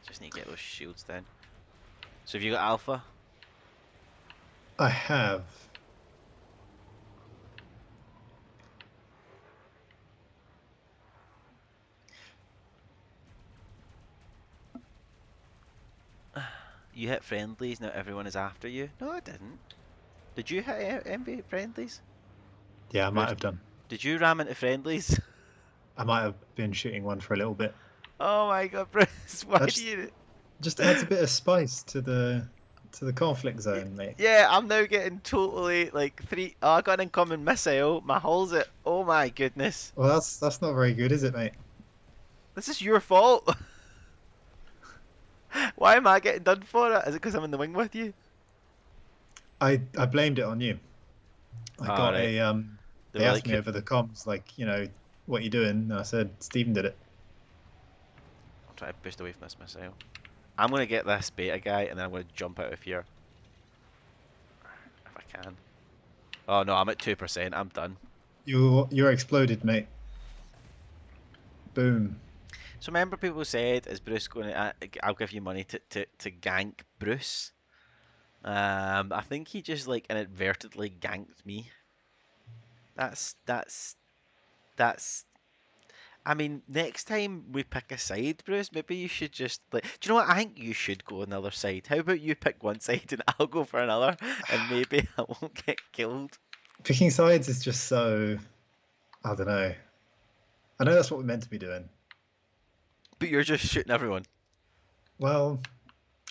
S1: Just need to get those shields down. So have you got Alpha?
S2: I have.
S1: You hit friendlies, now everyone is after you. No, I didn't. Did you hit MB friendlies?
S2: Yeah, I might
S1: Bruce,
S2: have done.
S1: did you ram into friendlies?
S2: I might have been shooting one for a little bit.
S1: Oh my god, Bruce, why
S2: That
S1: do you...
S2: just adds a bit of spice to the conflict zone, mate.
S1: Yeah, I'm now getting totally like three... Oh, I got an incoming missile. My hull's it. Oh my goodness.
S2: Well, that's not very good, is it, mate?
S1: This is your fault. Why am I getting done for it? Is it because I'm in the wing with you?
S2: I blamed it on you. I got
S1: Alright.
S2: a
S1: They
S2: They
S1: were
S2: asked
S1: like,
S2: me over the comms, like, what you doing? And I said Stephen did it.
S1: I'll try to boost away from this missile. I'm going to get this beta guy and then I'm going to jump out of here. If I can. Oh no, I'm at 2%. I'm done.
S2: You're exploded, mate. Boom.
S1: So remember people said, is Bruce going to... I'll give you money to gank Bruce. I think he just like inadvertently ganked me. That's I mean, next time we pick a side, Bruce, maybe you should just like. Do you know what? I think you should go another side. How about you pick one side and I'll go for another, and maybe I won't get killed.
S2: Picking sides is just so, I don't know. I know that's what we're meant to be doing.
S1: But you're just shooting everyone.
S2: Well,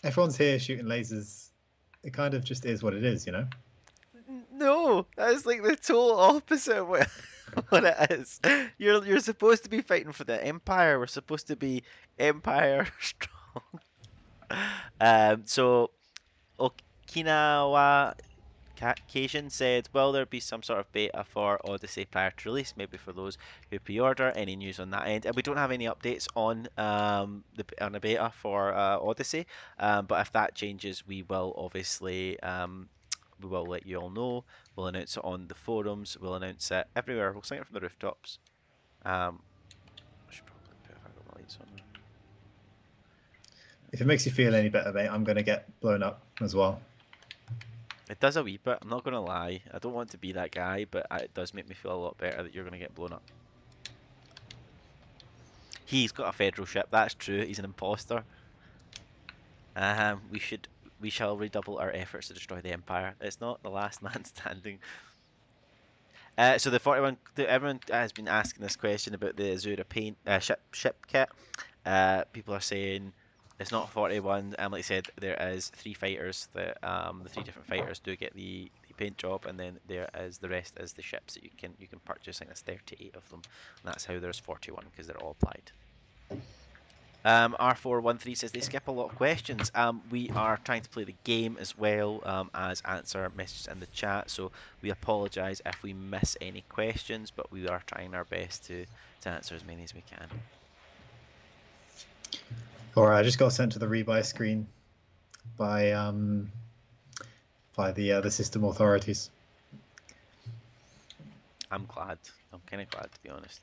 S2: everyone's here shooting lasers. It kind of just is what it is, you know?
S1: No, that's like the total opposite of what, what it is. You're supposed to be fighting for the Empire. We're supposed to be Empire strong. So Okinawa Cajun said, "Will there be some sort of beta for Odyssey prior to release? Maybe for those who pre-order. Any news on that end?" And we don't have any updates on the beta for Odyssey. But if that changes, we will obviously we will let you all know. We'll announce it on the forums. We'll announce it everywhere. We'll sing it from the rooftops. I should probably put if I got my lights on.
S2: If it makes you feel any better, mate, I'm going to get blown up as well.
S1: It does a wee bit. I'm not gonna lie. I don't want to be that guy, but it does make me feel a lot better that you're gonna get blown up. He's got a federal ship. That's true. He's an imposter. We should. We shall redouble our efforts to destroy the Empire. It's not the last man standing. So the 41. Everyone has been asking this question about the Azura paint ship kit. People are saying it's not 41. Like I said, there is three fighters. The three different fighters do get the paint job, and then there is the rest is the ships that you can purchase. I think there's 38 of them, and that's how there's 41 because they're all applied. R413 says they skip a lot of questions. We are trying to play the game as well as answer messages in the chat, so we apologise if we miss any questions, but we are trying our best to answer as many as we can.
S2: All right, I just got sent to the rebuy screen by the system authorities.
S1: I'm glad. I'm kind of glad to be honest.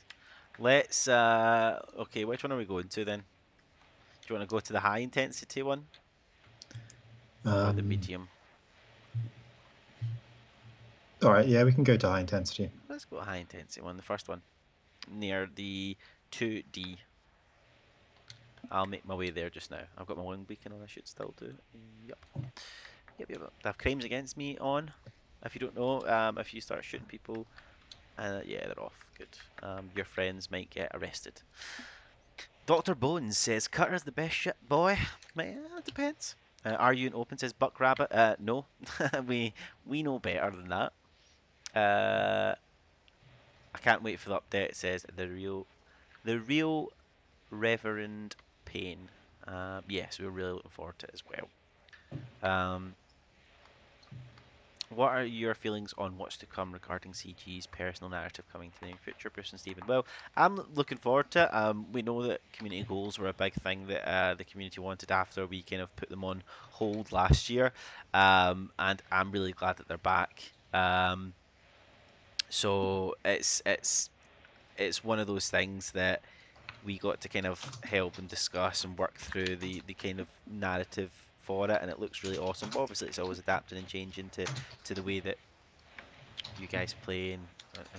S1: Let's okay, which one are we going to then? Do you want to go to the high intensity one or the medium?
S2: All right, yeah, we can go to high intensity.
S1: Let's go high intensity one, the first one near the 2D. I'll make my way there just now. I've got my wing beacon on. I should still do. Yep. Yep. They have crimes against me on. If you don't know, if you start shooting people, yeah, they're off. Good. Your friends might get arrested. Dr. Bones says, Cutter's the best shit, boy. It depends. Are you an open? Says Buck Rabbit. No. we know better than that. I can't wait for the update. It says the real Reverend Payne. Yes, we're really looking forward to it as well. What are your feelings on what's to come regarding CG's personal narrative coming to the near future, Bruce and Stephen? Well, I'm looking forward to it. We know that community goals were a big thing that the community wanted after we kind of put them on hold last year, and I'm really glad that they're back. So it's one of those things that we got to kind of help and discuss and work through the kind of narrative for it, and it looks really awesome. But obviously, it's always adapting and changing to the way that you guys play and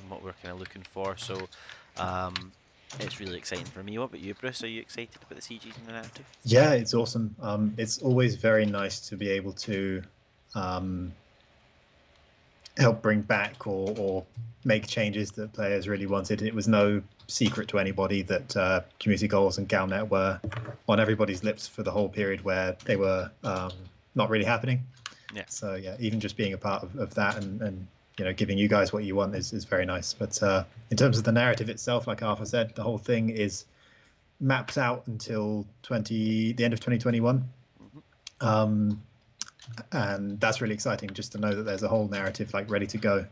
S1: what we're kind of looking for. So it's really exciting for me. What about you, Bruce? Are you excited about the CGs and the narrative?
S2: Yeah, it's awesome. It's always very nice to be able to help bring back or make changes that players really wanted. It was no secret to anybody that community goals and Galnet were on everybody's lips for the whole period where they were not really happening.
S1: Yeah.
S2: So yeah, even just being a part of that and giving you guys what you want is very nice. But in terms of the narrative itself, like Arthur said, the whole thing is mapped out until the end of 2021. Mm-hmm. And that's really exciting just to know that there's a whole narrative like ready to go.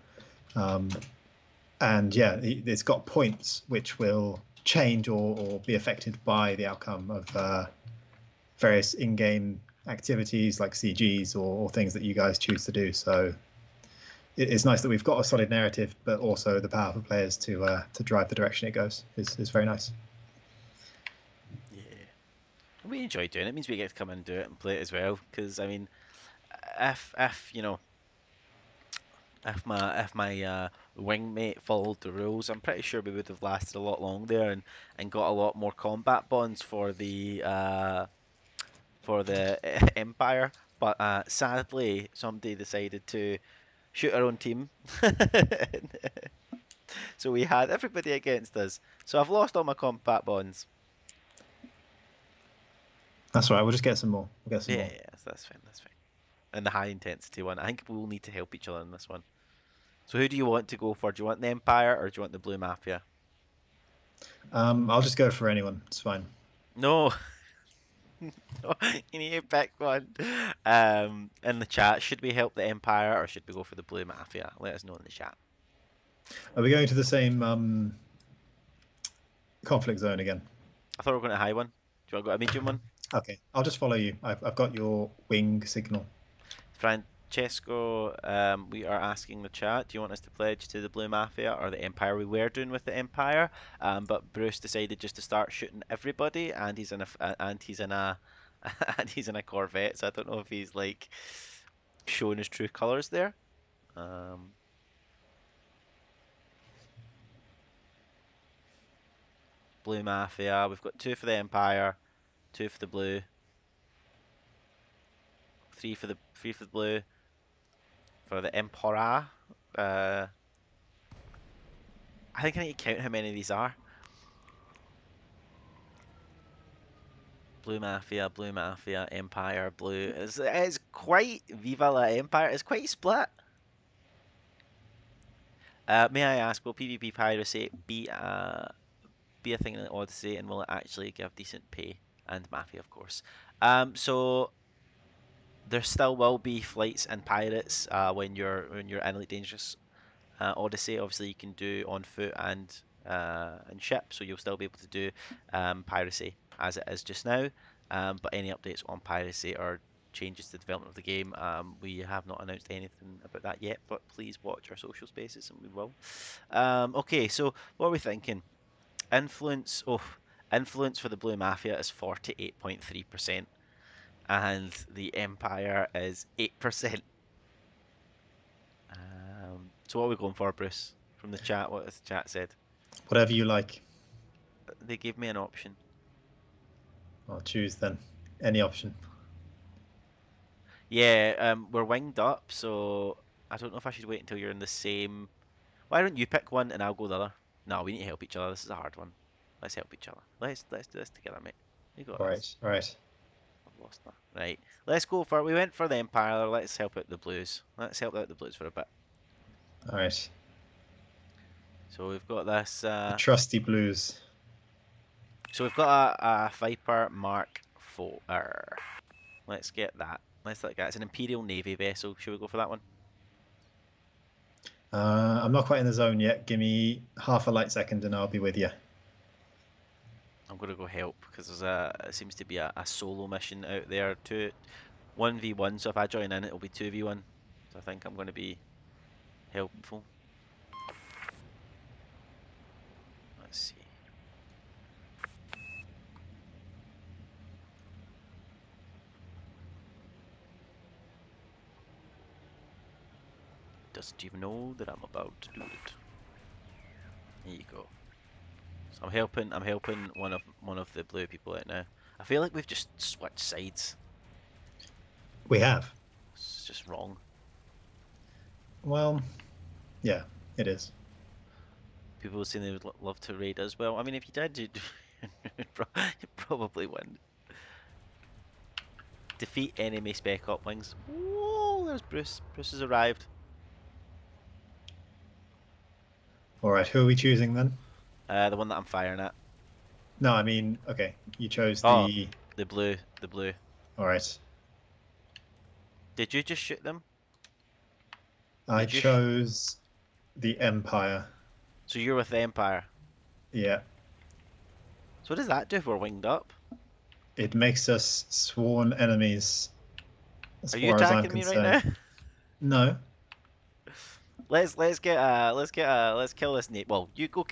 S2: And yeah, it's got points which will change or be affected by the outcome of various in-game activities like CGs or things that you guys choose to do. So it's nice that we've got a solid narrative, but also the powerful players to drive the direction it goes is very nice.
S1: Yeah, we enjoy doing it. It means we get to come and do it and play it as well. Because I mean, if if my wingmate followed the rules, I'm pretty sure we would have lasted a lot longer and got a lot more combat bonds for the Empire. But sadly, somebody decided to shoot our own team, so we had everybody against us. So I've lost all my combat bonds.
S2: That's all right. We'll just get some more. We'll get some
S1: Yeah,
S2: more.
S1: yeah, that's fine. That's fine. And the high intensity one, I think we'll need to help each other in this one. So who do you want to go for? Do you want the Empire or do you want the Blue Mafia?
S2: I'll just go for anyone. It's fine.
S1: No, no, you need to pick one. In the chat, should we help the Empire or should we go for the Blue Mafia? Let us know in the chat.
S2: Are we going to the same conflict zone again?
S1: I thought we were going to high one. Do you want to go to a medium one?
S2: Okay, I'll just follow you. I've got your wing signal.
S1: Francesco, we are asking the chat, do you want us to pledge to the Blue Mafia or the Empire? We were doing with the Empire, but Bruce decided just to start shooting everybody, and he's in a and he's in a Corvette, so I don't know if he's like showing his true colors there. Um, Blue Mafia, we've got two for the Empire, two for the Blue, three for the Blue, for the Emperor. Uh, I think I need to count how many of these are. Blue Mafia, Empire, Blue. It's quite Viva la Empire. It's quite split. May I ask, will PvP piracy be a thing in Odyssey, and will it actually give decent pay and Mafia, of course? So there still will be flights and pirates when you're in Elite Dangerous Odyssey. Obviously, you can do on foot and ship, so you'll still be able to do piracy as it is just now. But any updates on piracy or changes to the development of the game, we have not announced anything about that yet. But please watch our social spaces, and we will. Okay, so what are we thinking? Influence. Oh, influence for the Blue Mafia is 48.3%, and the Empire is 8%. So what are we going for, Bruce? From the chat, what has the chat said?
S2: Whatever you like.
S1: They gave me an option.
S2: I'll choose then. Any option.
S1: Yeah, we're winged up, so I don't know if I should wait until you're in the same. Why don't you pick one and I'll go the other? No, we need to help each other. This is a hard one. Let's help each other. Let's do this together, mate. You got
S2: All
S1: this.
S2: right, all right.
S1: I've lost that. Right. Let's go for. We went for the Empire. Let's help out the Blues. Let's help out the Blues for a bit.
S2: All right.
S1: So we've got this.
S2: The trusty blues.
S1: So we've got a Viper Mark IV. Let's get that. Let's look at it. It's an Imperial Navy vessel. Should we go for that one?
S2: I'm not quite in the zone yet. Give me half a light second and I'll be with you.
S1: I'm gonna go help because it seems to be a solo mission out there. 1v1. So if I join in, it'll be 2v1. So I think I'm gonna be helpful. Let's see. Doesn't even know that I'm about to do it. There you go. So I'm helping. I'm helping one of the blue people out now. I feel like we've just switched sides.
S2: We have.
S1: It's just wrong.
S2: Well, yeah, it is.
S1: People were saying they would love to raid as well. I mean, if you did, you'd probably win. Defeat enemy spec op wings. Whoa, there's Bruce. Bruce has arrived.
S2: All right, who are we choosing then?
S1: The one that I'm firing at.
S2: No, I mean, okay, you chose
S1: Oh,
S2: the.
S1: the blue. The blue.
S2: All right.
S1: Did you just shoot them?
S2: I
S1: Did you?
S2: chose the Empire.
S1: So you're with the Empire.
S2: Yeah.
S1: So what does that do if we're winged up?
S2: It makes us sworn enemies, as
S1: Are you
S2: far as I'm
S1: attacking me right now?
S2: concerned. No.
S1: Let's kill this Nate. Well, you can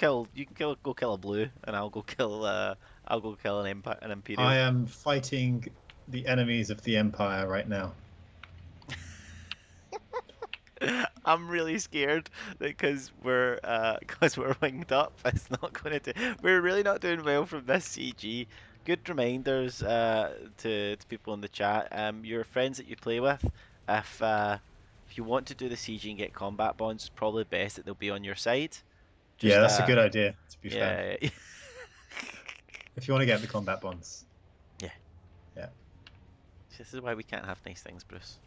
S1: go kill a blue, and I'll go kill an Empire, an Imperial.
S2: I am fighting the enemies of the Empire right now.
S1: I'm really scared because we're winged up. It's not going to do. We're really not doing well from this CG. Good reminders to people in the chat. Your friends that you play with, if you want to do the CG and get combat bonds, it's probably best that they'll be on your side.
S2: Yeah,
S1: Just
S2: that's a good idea, to be fair.
S1: yeah.
S2: If you want to get the combat bonds.
S1: Yeah.
S2: Yeah.
S1: This is why we can't have nice things, Bruce.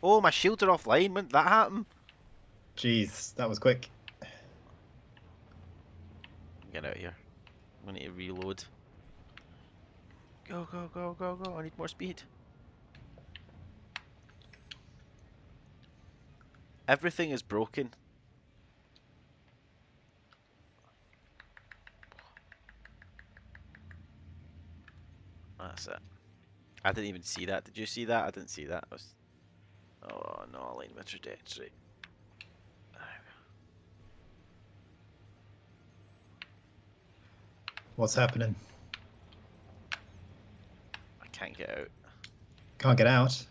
S1: Oh, my shields are offline. When did that happen?
S2: Jeez, that was quick.
S1: Get out of here. I'm gonna need to reload. Go, go, go, go, go. I need more speed. Everything is broken. That's it. I didn't even see that. Did you see that? I didn't see that. Oh no, alignment trajectory.
S2: What's happening?
S1: I can't get out.
S2: Can't get out.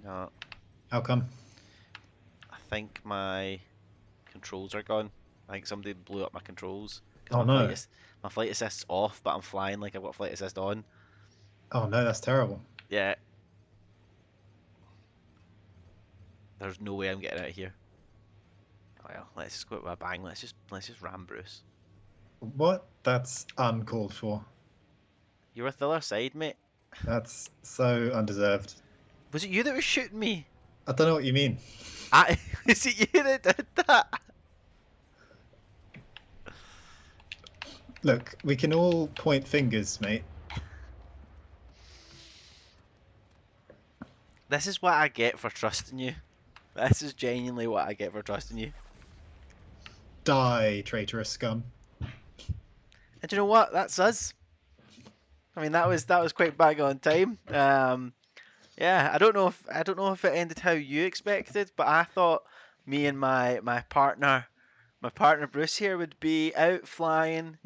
S1: No,
S2: How come?
S1: I think my controls are gone. I think somebody blew up my controls because
S2: Oh no.
S1: my flight assist's off, but I'm flying like I've got flight assist on.
S2: Oh no, that's terrible.
S1: Yeah, there's no way I'm getting out of here. Oh well, let's just go with a bang. Let's just ram Bruce.
S2: What? That's uncalled for.
S1: You were at the other side, mate.
S2: That's so undeserved.
S1: Was it you that was shooting me?
S2: I don't know what you mean.
S1: Is it you that did that?
S2: Look, we can all point fingers, mate.
S1: This is what I get for trusting you. This is genuinely what I get for trusting you.
S2: Die, traitorous scum.
S1: And you know what? That's us. I mean, that was quite bang on time. Yeah, I don't know if it ended how you expected, but I thought me and my partner Bruce here would be out flying.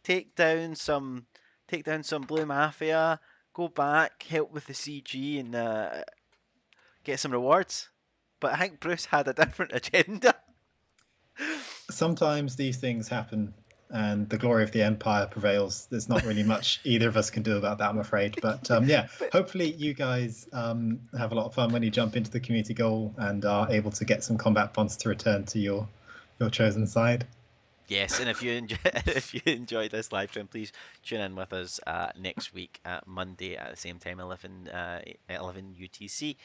S1: Take down some take down some blue mafia, go back, help with the CG, and get some rewards. But I think Bruce had a different agenda.
S2: Sometimes these things happen and the glory of the empire prevails. There's not really much either of us can do about that, I'm afraid. But yeah,
S1: But
S2: hopefully you guys have a lot of fun when you jump into the community goal and are able to get some combat funds to return to your chosen side.
S1: yes, and if you enjoy if you enjoyed this live stream, please tune in with us next week at Monday at the same time, 11 UTC,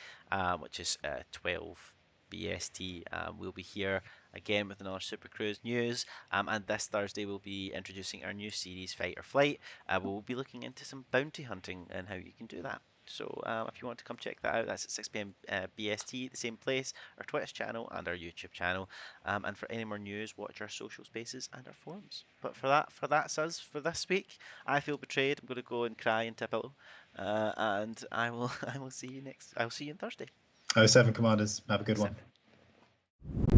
S1: which is 12 BST. We'll be here again with another Supercruise news, and this Thursday we'll be introducing our new series, Fight or Flight. We'll be looking into some bounty hunting and how you can do that. So if you want to come check that out, that's at 6 p.m. BST, the same place, our Twitch channel and our YouTube channel. And for any more news, watch our social spaces and our forums. But that's us for this week. I feel betrayed. I'm going to go and cry into a pillow, and I will I will see you next. I will see you on Thursday.
S2: Oh, seven commanders, have a good one.
S1: Seven.